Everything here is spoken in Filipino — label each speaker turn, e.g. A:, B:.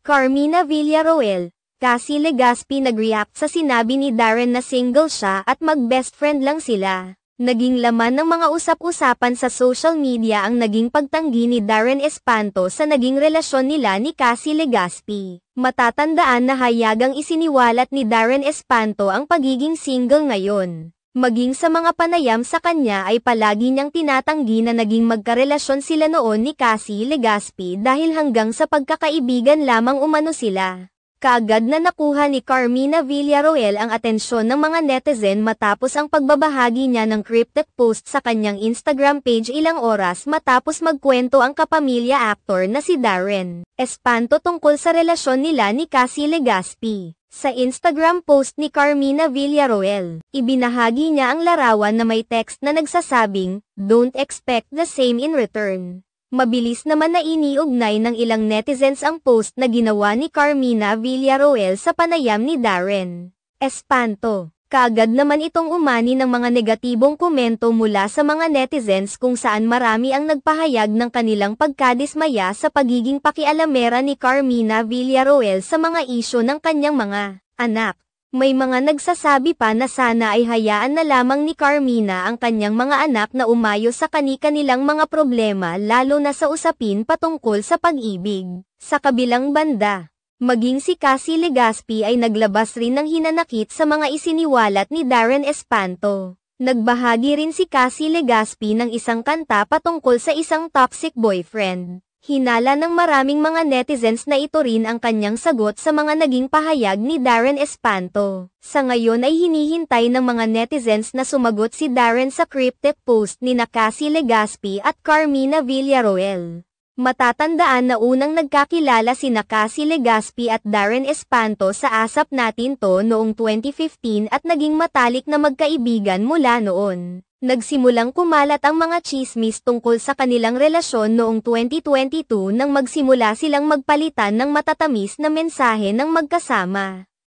A: Carmina Villaroel, Cassie Legaspi nag-react sa sinabi ni Darren na single siya at mag-best friend lang sila. Naging laman ng mga usap-usapan sa social media ang naging pagtanggi ni Darren Espanto sa naging relasyon nila ni Cassie Legaspi. Matatandaan na hayagang isiniwalat ni Darren Espanto ang pagiging single ngayon. Maging sa mga panayam sa kanya ay palagi niyang tinatanggi na naging magkarelasyon sila noon ni Cassie Legaspi dahil hanggang sa pagkakaibigan lamang umano sila. Kaagad na nakuha ni Carmina Villaroel ang atensyon ng mga netizen matapos ang pagbabahagi niya ng cryptic post sa kanyang Instagram page ilang oras matapos magkwento ang kapamilya actor na si Darren Espanto tungkol sa relasyon nila ni Cassie Legaspi. Sa Instagram post ni Carmina Villaroel, ibinahagi niya ang larawan na may text na nagsasabing, "Don't expect the same in return." Mabilis naman na iniugnay ng ilang netizens ang post na ginawa ni Carmina Villaroel sa panayam ni Darren Espanto. Kaagad naman itong umani ng mga negatibong komento mula sa mga netizens kung saan marami ang nagpahayag ng kanilang pagkadismaya sa pagiging pakialamera ni Carmina Villaroel sa mga isyu ng kanyang mga anak. May mga nagsasabi pa na sana ay hayaan na lamang ni Carmina ang kanyang mga anak na umayo sa kani-kanilang mga problema lalo na sa usapin patungkol sa pag-ibig. Sa kabilang banda, maging si Cassie Legaspi ay naglabas rin ng hinanakit sa mga isiniwalat ni Darren Espanto. Nagbahagi rin si Cassie Legaspi ng isang kanta patungkol sa isang toxic boyfriend. Hinala ng maraming mga netizens na ito rin ang kanyang sagot sa mga naging pahayag ni Darren Espanto. Sa ngayon ay hinihintay ng mga netizens na sumagot si Darren sa cryptic post ni Cassie Legaspi at Carmina Villaroel. Matatandaan na unang nagkakilala sina Cassie Legaspi at Darren Espanto sa Asap Natin To noong 2015 at naging matalik na magkaibigan mula noon. Nagsimulang kumalat ang mga tsismis tungkol sa kanilang relasyon noong 2022 nang magsimula silang magpalitan ng matatamis na mensahe ng magkasama.